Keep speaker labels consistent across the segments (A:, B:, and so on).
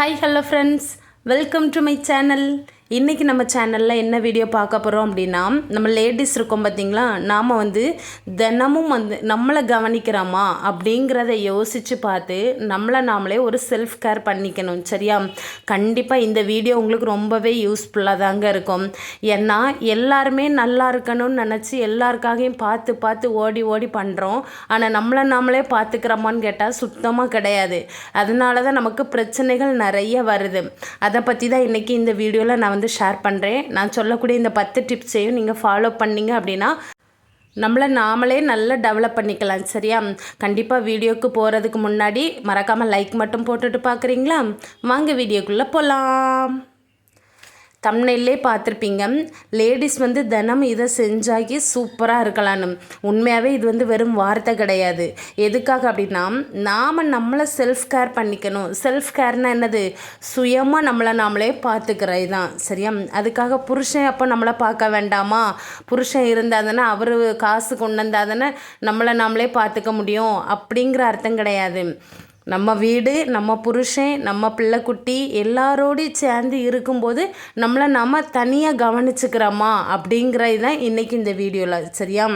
A: Hi hello friends, welcome to my channel. இன்றைக்கி நம்ம சேனலில் என்ன வீடியோ பார்க்க போகிறோம் அப்படின்னா, நம்ம லேடிஸ் இருக்கோம் பார்த்திங்களா, நாம் தினமும் நம்மளை கவனிக்கிறோமா அப்படிங்கிறத யோசித்து பார்த்து நம்மளை நாமளே ஒரு செல்ஃப் கேர் பண்ணிக்கணும். சரியா? கண்டிப்பாக இந்த வீடியோ உங்களுக்கு ரொம்பவே யூஸ்ஃபுல்லாக தாங்க இருக்கும். ஏன்னா எல்லாருமே நல்லா இருக்கணும்னு நினச்சி எல்லாருக்காகையும் பார்த்து பார்த்து ஓடி ஓடி பண்ணுறோம். ஆனால் நம்மளை நாமளே பார்த்துக்கிறோமான்னு கேட்டால் சுத்தமாக கிடையாது. அதனால தான் நமக்கு பிரச்சனைகள் நிறைய வருது. அதை பற்றி தான் இன்றைக்கி இந்த வீடியோவில் நான் ஷேர் பண்ணுறேன். நான் சொல்லக்கூடிய இந்த 10 டிப்ஸையும் நீங்கள் ஃபாலோ பண்ணிங்க அப்படின்னா நம்மளை நாமளே நல்லா டெவலப் பண்ணிக்கலாம். சரியா? கண்டிப்பாக வீடியோவுக்கு போகிறதுக்கு முன்னாடி மறக்காமல் லைக் மட்டும் போட்டுட்டு பார்க்குறீங்களா? வாங்க வீடியோக்குள்ளே போகலாம். தம்ப்நெயிலே பார்த்துருப்பீங்க, லேடிஸ் தினம் இதை செஞ்சாக்கி சூப்பராக இருக்கலான்னு. உண்மையாகவே இது வெறும் வார்த்தை கிடையாது. எதுக்காக அப்படின்னா, நாம் நம்மளை செல்ஃப் கேர் பண்ணிக்கணும். செல்ஃப் கேர்னால் என்னது? சுயமாக நம்மளை நாமளே பார்த்துக்கிறது தான். சரியா? அதுக்காக புருஷன் அப்போ நம்மளை பார்க்க வேண்டாமா? புருஷன் இருந்தால் தானே, அவர் காசு கொண்டு வந்தால் தானே நம்மளை நாமளே பார்த்துக்க முடியும் அப்படிங்கிற அர்த்தம் கிடையாது. நம்ம வீடு, நம்ம புருஷன், நம்ம பிள்ளைக்குட்டி எல்லாரோடையும் சேர்ந்து இருக்கும்போது நம்மளை நம்ம தனியாக கவனிச்சுக்கிறோமா அப்படிங்கிறது தான் இன்றைக்கி இந்த வீடியோவில். சரியா?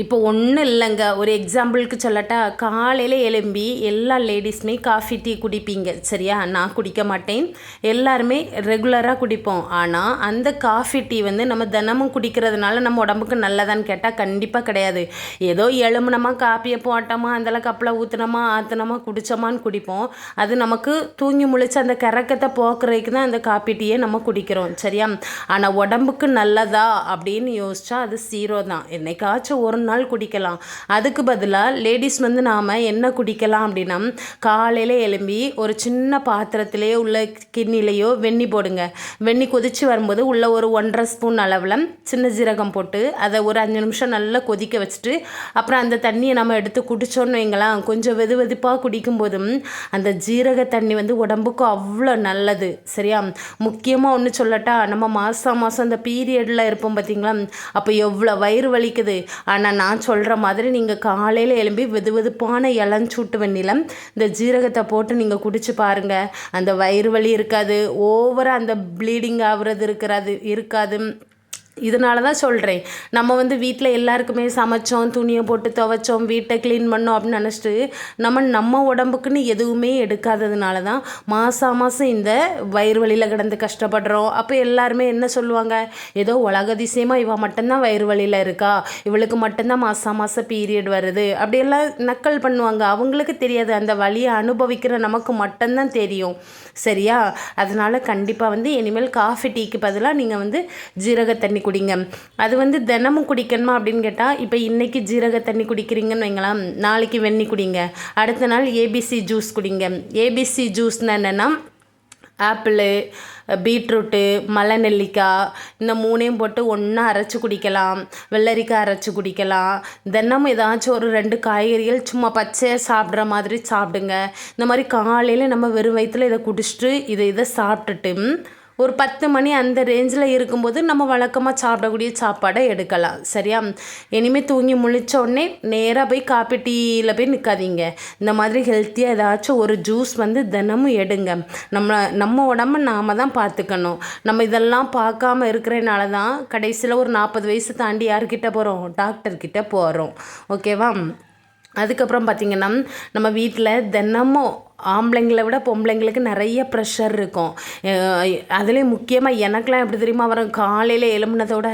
A: இப்போ ஒன்றும் இல்லைங்க, ஒரு எக்ஸாம்பிளுக்கு சொல்லட்டா, காலையில் எழும்பி எல்லா லேடிஸுமே காஃபி டீ குடிப்பீங்க. சரியா? நான் குடிக்க மாட்டேன், எல்லாருமே ரெகுலராக குடிப்போம். ஆனால் அந்த காஃபி டீ நம்ம தினமும் குடிக்கிறதுனால நம்ம உடம்புக்கு நல்லதான்னு கேட்டால் கண்டிப்பாக கிடையாது. ஏதோ எழும்புனமா காப்பியை போட்டோமா, அதில் கப்பில் ஊற்றினோமா ஆற்றினோமா குடித்தோமான்னு குடிப்போம். அது நமக்கு தூங்கி முழிச்சு அந்த கறக்கத்தை போக்குறதுக்கு தான் அந்த காஃபி டீயை நம்ம குடிக்கிறோம். சரியா? ஆனால் உடம்புக்கு நல்லதா அப்படின்னு யோசிச்சா அது 0 தான். என்னைக்காச்சும் ஒரு நாள் குடிக்கலாம். அதுக்கு பதிலாக லேடிஸ் நாம் என்ன குடிக்கலாம் அப்படின்னா, காலையில் எழும்பி ஒரு சின்ன பாத்திரத்திலே உள்ள கிண்ணிலையோ வெந்நி போடுங்க. வெந்நி கொதித்து வரும்போது உள்ள ஒரு 1.5 ஸ்பூன் அளவில் சின்ன ஜீரகம் போட்டு அதை ஒரு 5 நிமிஷம் நல்லா கொதிக்க வச்சுட்டு அப்புறம் அந்த தண்ணியை நம்ம எடுத்து குடித்தோன்னு வைங்களாம், கொஞ்சம் வெது வெதுப்பாக குடிக்கும்போதும் அந்த ஜீரக தண்ணி உடம்புக்கு அவ்வளோ நல்லது. சரியா? முக்கியமாக ஒன்று சொல்லட்டா, நம்ம மாதம் அந்த பீரியடில் இருப்போம் பார்த்திங்களா, அப்போ எவ்வளோ வயிறு வலிக்குது. ஆனால் நான் சொல்கிற மாதிரி நீங்கள் காலையில் எழும்பி வெது வெதுப்பான இளஞ்சூட்டு வெண்ணிலம் இந்த ஜீரகத்தை போட்டு நீங்கள் குடிச்சு பாருங்கள். அந்த வயிறு வலி இருக்காது, ஓவராக அந்த ப்ளீடிங் ஆகுறது இருக்காது. இதனால தான் சொல்கிறேன், நம்ம வீட்டில் எல்லாருக்குமே சமைச்சோம், துணியை போட்டு துவைச்சோம், வீட்டை க்ளீன் பண்ணோம் அப்படின்னு நினச்சிட்டு நம்ம உடம்புக்குன்னு எதுவுமே எடுக்காததுனால தான் மாதம் இந்த வயிறு வலியில் கிடந்து கஷ்டப்படுறோம். அப்போ எல்லாருமே என்ன சொல்லுவாங்க, ஏதோ உலகதிசயமாக இவள் மட்டும்தான் வயிறு வலியில் இருக்கா, இவளுக்கு மட்டும்தான் மாதம் பீரியட் வருது அப்படியெல்லாம் நக்கல் பண்ணுவாங்க. அவங்களுக்கு தெரியாது, அந்த வலியை அனுபவிக்கிற நமக்கு மட்டும்தான் தெரியும். சரியா? அதனால் கண்டிப்பாக இனிமேல் காஃபி டீக்கு பதிலாக நீங்கள் ஜீரக தண்ணி குடிங்க. அது தினமும் குடிக்கணுமா அப்படின்னு கேட்டால், இப்போ இன்றைக்கி ஜீரக தண்ணி குடிக்கிறீங்கன்னு வைங்களாம், நாளைக்கு வெந்நி குடிங்க, அடுத்த நாள் ஏபிசி ஜூஸ் குடிங்க. ஏபிசி ஜூஸ்னால் என்னென்னா, ஆப்பிளு, பீட்ரூட்டு, மலை நெல்லிக்காய் இந்த 3ஐயும் போட்டு ஒன்றா அரைச்சி குடிக்கலாம். வெள்ளரிக்காய் அரைச்சி குடிக்கலாம். தினமும் ஏதாச்சும் ஒரு 2 காய்கறிகள் சும்மா பச்சையாக சாப்பிட்ற மாதிரி சாப்பிடுங்க. இந்த மாதிரி காலையில் நம்ம வெறும் வயிற்றில் இதை குடிச்சிட்டு இதை சாப்பிட்டுட்டு ஒரு 10 மணி அந்த ரேஞ்சில் இருக்கும்போது நம்ம வழக்கமாக சாப்பிடக்கூடிய சாப்பாடை எடுக்கலாம். சரியா? இனிமேல் தூங்கி முழிச்ச உடனே நேராக போய் காப்பி டீயில் போய் நிற்காதீங்க. இந்த மாதிரி ஹெல்த்தியாக ஏதாச்சும் ஒரு ஜூஸ் தினமும் எடுங்க. நம்ம உடம்பை நாம் தான் பார்த்துக்கணும். நம்ம இதெல்லாம் பார்க்காம இருக்கிறனால தான் கடைசியில் ஒரு 40 வயசு தாண்டி யார்கிட்ட போகிறோம்? டாக்டர்கிட்ட போகிறோம். ஓகேவா? அதுக்கப்புறம் பார்த்திங்கன்னா, நம்ம வீட்டில் தினமும் ஆம்பளைங்களை விட பொம்பளைங்களுக்கு நிறைய ப்ரெஷர் இருக்கும். அதுலேயும் முக்கியமாக எனக்கெலாம் எப்படி தெரியுமா வரும், காலையில் எழும்புனதோட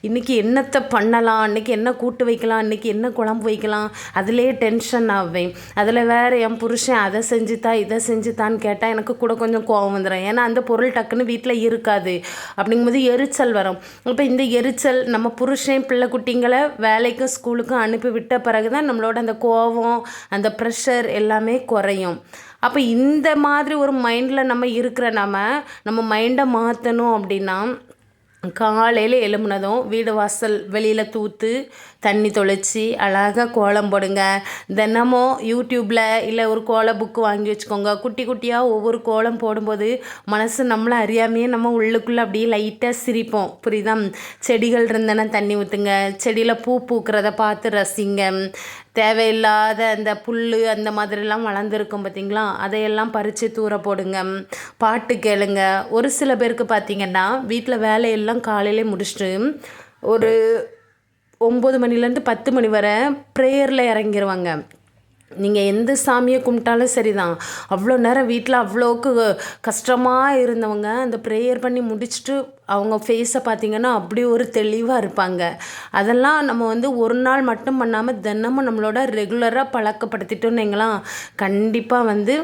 A: இன்றைக்கி என்னத்தை பண்ணலாம், இன்றைக்கி என்ன கூட்டு வைக்கலாம், இன்றைக்கி என்ன குழம்பு வைக்கலாம், அதிலே டென்ஷன் ஆவேன். அதில் வேறு என் புருஷன் அதை செஞ்சுத்தா இதை செஞ்சுத்தான்னு கேட்டால் எனக்கு கூட கொஞ்சம் கோவம் வந்துடும். ஏன்னா அந்த பொருள் டக்குன்னு வீட்டில் இருக்காது. அப்படிங்கும்போது எரிச்சல் வரும். இப்போ இந்த எரிச்சல் நம்ம புருஷன் பிள்ளை குட்டிங்களை வேலைக்கும் ஸ்கூலுக்கும் அனுப்பி விட்ட பிறகு தான் நம்மளோட அந்த கோவம் அந்த ப்ரெஷர் எல்லாமே குறையும். அப்போ இந்த மாதிரி ஒரு மைண்டில் நம்ம இருக்கிற நம்ம மைண்டை மாற்றணும் அப்படின்னா, காலையில் எழும்புனதும் வீடு வாசல் வெளியில் தூத்து தண்ணி தொளிச்சு அழகாக கோலம் போடுங்க. தினமும் யூடியூப்பில் இல்லை ஒரு கோல புக்கு வாங்கி வச்சுக்கோங்க. குட்டி குட்டியாக ஒவ்வொரு கோலம் போடும்போது மனசு நம்மளை அறியாமையே நம்ம உள்ளுக்குள்ளே அப்படியே லைட்டாக சிரிப்போம். புரியுதா? செடிகள் இருந்தேன்னா தண்ணி ஊற்றுங்க. செடியில் பூ பூக்கிறத பார்த்து ரசிங்க. தேவையில்லாத அந்த புல் அந்த மாதிரிலாம் வளர்ந்துருக்கும் பார்த்திங்களா, அதையெல்லாம் பறித்து தூர போடுங்க. பாட்டு கேளுங்க. ஒரு சில பேருக்கு பார்த்திங்கன்னா வீட்டில் வேலையெல்லாம் காலையிலே முடிச்சுட்டு ஒரு 9 மணிலேருந்து 10 மணி வரை ப்ரேயரில் இறங்கிடுவாங்க. நீங்கள் எந்த சாமியை கும்பிட்டாலும் சரி தான், அவ்வளோ நேரம் வீட்டில் அவ்வளோக்கு கஷ்டமாக இருந்தவங்க அந்த ப்ரேயர் பண்ணி முடிச்சுட்டு அவங்க ஃபேஸை பார்த்திங்கன்னா அப்படி ஒரு தெளிவாக இருப்பாங்க. அதெல்லாம் நம்ம வந்து ஒரு நாள் மட்டும் பண்ணாமல் தினமும் நம்மளோட ரெகுலராக பழக்கப்படுத்திட்டோன்னு வைங்களா, கண்டிப்பாக வந்து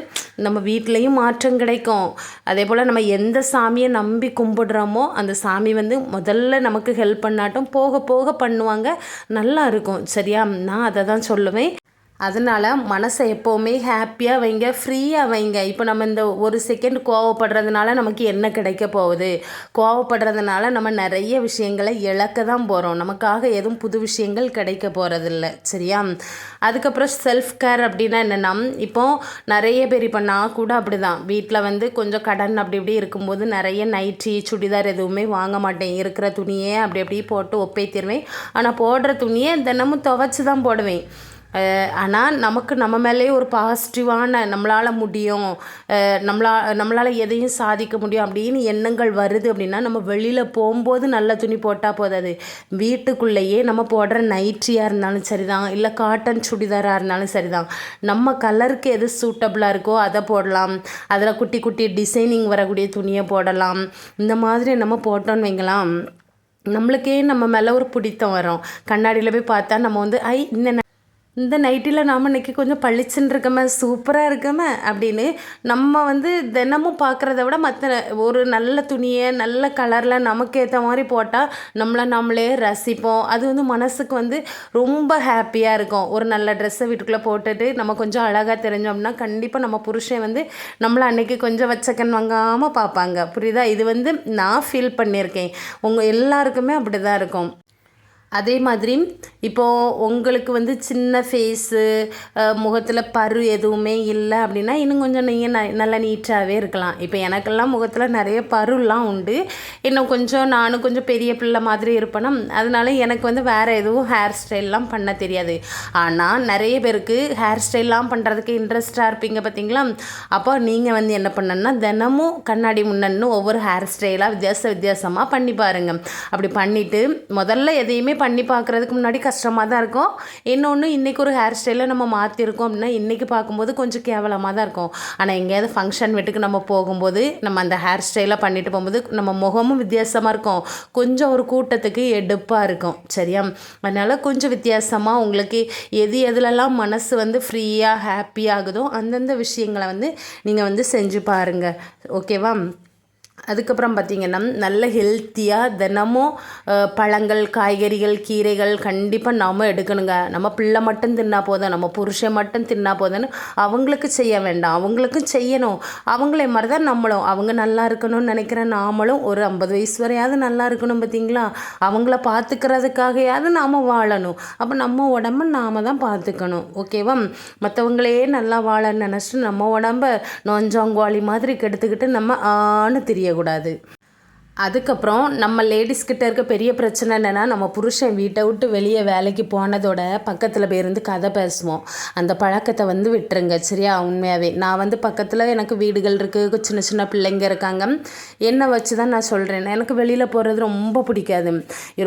A: நம்ம வீட்லேயும் மாற்றம் கிடைக்கும். அதே போல் நம்ம எந்த சாமியை நம்பி கும்பிடுறோமோ அந்த சாமி வந்து முதல்ல நமக்கு ஹெல்ப் பண்ணாட்டும் போக போக பண்ணுவாங்க, நல்லா இருக்கும். சரியா? நான் அதை தான் சொல்லுவேன். அதனால் மனசை எப்போவுமே ஹாப்பியாக வைங்க, ஃப்ரீயாக வைங்க. இப்போ நம்ம இந்த ஒரு செகண்ட் கோவப்படுறதுனால நமக்கு என்ன கிடைக்க போகுது? கோவப்படுறதுனால நம்ம நிறைய விஷயங்களை இழக்க தான் போகிறோம். நமக்காக எதுவும் புது விஷயங்கள் கிடைக்க போகிறதில்ல. சரியா? அதுக்கப்புறம் செல்ஃப் கேர் அப்படின்னா என்னென்னா, இப்போது நிறைய பேர் இப்போ நான் கூட அப்படி தான் வீட்டில் வந்து கொஞ்சம் கடன் அப்படி இப்படி இருக்கும்போது நிறைய நைட்டி சுடிதார் எதுவுமே வாங்க மாட்டேன். இருக்கிற துணியே அப்படி அப்படி போட்டு ஒப்பேத்திடுவேன். ஆனால் போடுற துணியை தினமும் துவைச்சி தான் போடுவேன். ஆனால் நமக்கு நம்ம மேலே ஒரு பாசிட்டிவான நம்மளால் முடியும், நம்மளால் எதையும் சாதிக்க முடியும் அப்படின்னு எண்ணங்கள் வருது அப்படின்னா நம்ம வெளியில் போகும்போது நல்ல துணி போட்டால் போதாது. வீட்டுக்குள்ளேயே நம்ம போடுற நைட்டியாக இருந்தாலும் சரி தான், இல்லை காட்டன் சுடிதாராக இருந்தாலும் சரி தான், நம்ம கலருக்கு எது சூட்டபுளாக இருக்கோ அதை போடலாம். அதில் குட்டி குட்டி டிசைனிங் வரக்கூடிய துணியை போடலாம். இந்த மாதிரி நம்ம போட்டோன்னு வைங்களாம், நம்மளுக்கே நம்ம மேலே ஒரு பிடித்தம் வரும். கண்ணாடியில் போய் பார்த்தா நம்ம வந்து இந்த நைட்டியில் நாம் இன்றைக்கி கொஞ்சம் பளிச்சுன்னு இருக்கமே, சூப்பராக இருக்கமே அப்படின்னு நம்ம வந்து தினமும் பார்க்குறத விட மற்ற ஒரு நல்ல துணியை நல்ல கலரில் நமக்கு ஏற்ற மாதிரி போட்டால் நம்மளே ரசிப்போம். அது வந்து மனசுக்கு வந்து ரொம்ப ஹாப்பியாக இருக்கும். ஒரு நல்ல ட்ரெஸ்ஸை வீட்டுக்குள்ளே போட்டுட்டு நம்ம கொஞ்சம் அழகாக தெரிஞ்சோம் அப்படின்னா கண்டிப்பாக நம்ம புருஷன் வந்து நம்மளை அன்றைக்கி கொஞ்சம் வச்சக்கன் வாங்காமல் பார்ப்பாங்க. புரியுதா? இது வந்து நான் ஃபீல் பண்ணியிருக்கேன். உங்கள் எல்லாருக்குமே அப்படி தான் இருக்கும். அதே மாதிரி இப்போது உங்களுக்கு வந்து சின்ன ஃபேஸு, முகத்தில் பரு எதுவுமே இல்லை அப்படின்னா இன்னும் கொஞ்சம் நீங்கள் நல்லா நீட்டாகவே இருக்கலாம். இப்போ எனக்கெல்லாம் முகத்தில் நிறைய பருலாம் உண்டு. இன்னும் கொஞ்சம் நானும் கொஞ்சம் பெரிய பிள்ளை மாதிரி இருப்பேனா, அதனால எனக்கு வந்து வேறு எதுவும் ஹேர் ஸ்டைல்லாம் பண்ண தெரியாது. ஆனால் நிறைய பேருக்கு ஹேர் ஸ்டைல்லாம் பண்ணுறதுக்கு இன்ட்ரெஸ்ட்டாக இருப்பீங்க பார்த்தீங்களா. அப்போ நீங்கள் வந்து என்ன பண்ணணுன்னா தினமும் கண்ணாடி முன்னன்னு ஒவ்வொரு ஹேர் ஸ்டைலாக வித்தியாசமாக பண்ணி பாருங்கள். அப்படி பண்ணிவிட்டு முதல்ல எதையுமே பண்ணி பார்க்குறதுக்கு முன்னாடி கஷ்டமாக தான் இருக்கும். இன்னொன்று, இன்றைக்கி ஒரு ஹேர் ஸ்டைலில் நம்ம மாற்றிருக்கோம் அப்படின்னா இன்றைக்கி பார்க்கும்போது கொஞ்சம் கேவலமாக தான் இருக்கும். ஆனால் எங்கேயாவது ஃபங்க்ஷன் வீட்டுக்கு நம்ம போகும்போது நம்ம அந்த ஹேர் ஸ்டைலாக பண்ணிட்டு போகும்போது நம்ம முகமும் வித்தியாசமாக இருக்கும், கொஞ்சம் ஒரு கூட்டத்துக்கு எடுப்பாக இருக்கும். சரியா? அதனால் கொஞ்சம் வித்தியாசமாக உங்களுக்கு எதுலெல்லாம் மனசு வந்து ஃப்ரீயாக ஹாப்பியாகுதோ அந்தந்த விஷயங்களை வந்து நீங்கள் வந்து செஞ்சு பாருங்கள். ஓகேவா? அதுக்கப்புறம் பார்த்திங்கன்னா நல்ல ஹெல்த்தியாக தினமும் பழங்கள், காய்கறிகள், கீரைகள் கண்டிப்பாக நாம் எடுக்கணுங்க. நம்ம பிள்ளை மட்டும் தின்னா போதும், நம்ம புருஷன் மட்டும் தின்னா போதும்னு அவங்களுக்கு செய்ய வேண்டாம், அவங்களுக்கும் செய்யணும். அவங்களே மாதிரி தான் நம்மளும், அவங்க நல்லா இருக்கணும்னு நினைக்கிற நாமளும் ஒரு 50 வயசு வரையாவது நல்லா இருக்கணும். பார்த்திங்களா? அவங்கள பார்த்துக்கிறதுக்காகையாவது நாம் வாழணும். அப்போ நம்ம உடம்பை நாம் தான் பார்த்துக்கணும். ஓகேவா? மற்றவங்களே நல்லா வாழன்னு நினச்சிட்டு நம்ம உடம்ப நொஞ்சாங்குவாளி மாதிரி கெடுத்துக்கிட்டு நம்ம தெரியக்கூடாது. அதுக்கப்புறம் நம்ம லேடிஸ்கிட்ட இருக்க பெரிய பிரச்சனை என்னென்னா, நம்ம புருஷன் வீட்டை விட்டு வெளியே வேலைக்கு போனதோட பக்கத்தில் போயிருந்து கதை பேசுவோம். அந்த பழக்கத்தை வந்து விட்டுருங்க. சரியா? உண்மையாகவே நான் வந்து பக்கத்தில் எனக்கு வீடுகள் இருக்குது, சின்ன சின்ன பிள்ளைங்க இருக்காங்க, என்னை வச்சு தான் நான் சொல்கிறேன். எனக்கு வெளியில் போகிறது ரொம்ப பிடிக்காது.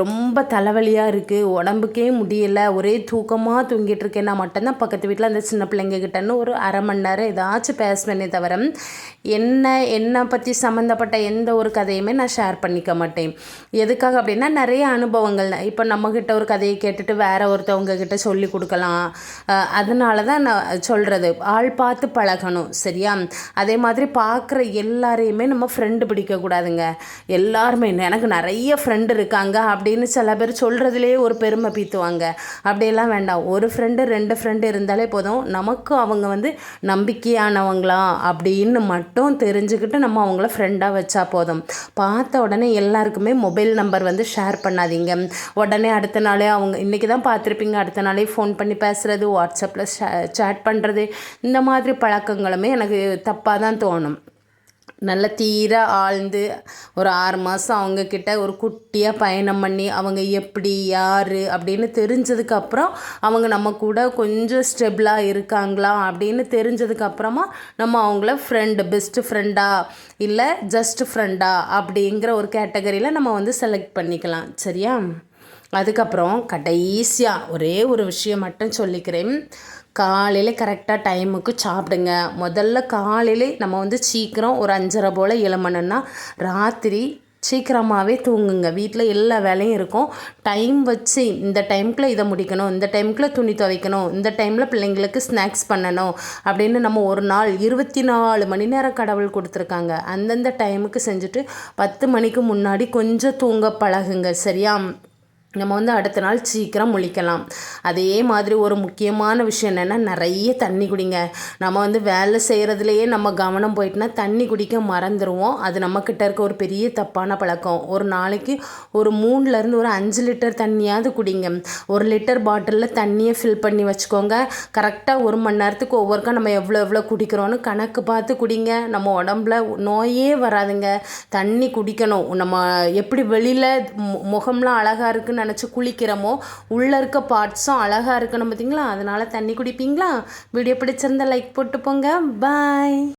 A: ரொம்ப தலைவலியாக இருக்குது, உடம்புக்கே முடியலை, ஒரே தூக்கமாக தூங்கிட்டு இருக்கேன்னா மட்டும்தான் பக்கத்து வீட்டில் அந்த சின்ன பிள்ளைங்கக்கிட்டன்னு ஒரு அரை மணி நேரம் ஏதாச்சும் பேசுவேனே தவிர என்னை பற்றி சம்மந்தப்பட்ட எந்த ஒரு கதையுமே நான் ஷேர் பண்ணிக்க மாட்டேன். எதுக்காக அப்படின்னா நிறைய அனுபவங்கள் இப்போ நம்மக்கிட்ட ஒரு கதையை கேட்டுட்டு வேற ஒருத்தவங்க கிட்ட சொல்லி கொடுக்கலாம். அதனால தான் நான் சொல்கிறது, ஆள் பார்த்து பழகணும். சரியா? அதே மாதிரி பார்க்குற எல்லாரையுமே நம்ம ஃப்ரெண்டு பிடிக்கக்கூடாதுங்க. எல்லாருமே எனக்கு நிறைய ஃப்ரெண்டு இருக்காங்க அப்படின்னு சில பேர் சொல்கிறதுலேயே ஒரு பெருமை பீத்துவாங்க. அப்படியெல்லாம் வேண்டாம். ஒரு ஃப்ரெண்டு 2 ஃப்ரெண்டு இருந்தாலே போதும். நமக்கு அவங்க வந்து நம்பிக்கையானவங்களா அப்படின்னு மட்டும் தெரிஞ்சுக்கிட்டு நம்ம அவங்கள ஃப்ரெண்டாக வச்சா போதும். பார்த்து பார்த்த உடனே எல்லாருக்குமே மொபைல் நம்பர் வந்து ஷேர் பண்ணாதீங்க. உடனே அடுத்த நாளே அவங்க இன்றைக்கி தான் பார்த்துருப்பீங்க, அடுத்த நாளே ஃபோன் பண்ணி பேசுகிறது, வாட்ஸ்அப்பில் சேட் பண்ணுறது, இந்த மாதிரி பழக்கங்களுமே எனக்கு தப்பாக தான் தோணும். நல்ல தீர ஆழ்ந்து ஒரு 6 மாதம் அவங்கக்கிட்ட ஒரு குட்டியாக பயணம் பண்ணி அவங்க எப்படி யார் அப்படின்னு தெரிஞ்சதுக்கப்புறம் அவங்க நம்ம கூட கொஞ்சம் ஸ்டெபிளாக இருக்காங்களா அப்படின்னு தெரிஞ்சதுக்கப்புறமா நம்ம அவங்கள பெஸ்ட்டு ஃப்ரெண்டா இல்லை ஜஸ்ட் ஃப்ரெண்டா அப்படிங்கிற ஒரு கேட்டகரியில் நம்ம வந்து செலக்ட் பண்ணிக்கலாம். சரியா? அதுக்கப்புறம் கடைசியாக ஒரே ஒரு விஷயம் மட்டும் சொல்லிக்கிறேன். காலையில் கரெக்டாக டைமுக்கு சாப்பிடுங்க. முதல்ல காலையில் நம்ம வந்து சீக்கிரம் ஒரு 5:30 போல் எழும்பணுன்னா ராத்திரி சீக்கிரமாகவே தூங்குங்க. வீட்டில் எல்லா வேலையும் இருக்கும். டைம் வச்சு இந்த டைமுக்குள்ளே இதை முடிக்கணும், இந்த டைமுக்குள்ளே துணி துவைக்கணும், இந்த டைமில் பிள்ளைங்களுக்கு ஸ்நாக்ஸ் பண்ணணும் அப்படின்னு நம்ம ஒரு நாள் 24 மணி நேரம் கடவுள் கொடுத்துருக்காங்க. அந்தந்த டைமுக்கு செஞ்சுட்டு 10 மணிக்கு முன்னாடி கொஞ்சம் தூங்க பழகுங்க. சரியா? நம்ம வந்து அடுத்த நாள் சீக்கிரம் முழிக்கலாம். அதே மாதிரி ஒரு முக்கியமான விஷயம் என்னென்னா, நிறைய தண்ணி குடிங்க. நம்ம வந்து வேலை செய்கிறதுலையே நம்ம கவனம் போயிட்டுனா தண்ணி குடிக்க மறந்துடுவோம். அது நம்மக்கிட்ட இருக்க ஒரு பெரிய தப்பான பழக்கம். ஒரு நாளைக்கு ஒரு 3லேருந்து ஒரு 5 லிட்டர் தண்ணியாவது குடிங்க. 1 லிட்டர் பாட்டிலில் தண்ணியை ஃபில் பண்ணி வச்சுக்கோங்க. கரெக்டாக 1 மணி நேரத்துக்கு ஒவ்வொருக்கா நம்ம எவ்வளோ குடிக்கிறோன்னு கணக்கு பார்த்து குடிங்க. நம்ம உடம்புல நோயே வராதுங்க. தண்ணி குடிக்கணும். நம்ம எப்படி வெளியில் முகம்லாம் அழகாக இருக்குன்னு நினச்சி குளிக்கிறோமோ உள்ளே இருக்க பார்ட்ஸும் அழகாக இருக்கணும். பார்த்தீங்களா? அதனால் தண்ணி குடிப்பீங்களா? வீடியோ பிடிச்சிருந்தா லைக் போட்டு போங்க. பாய்.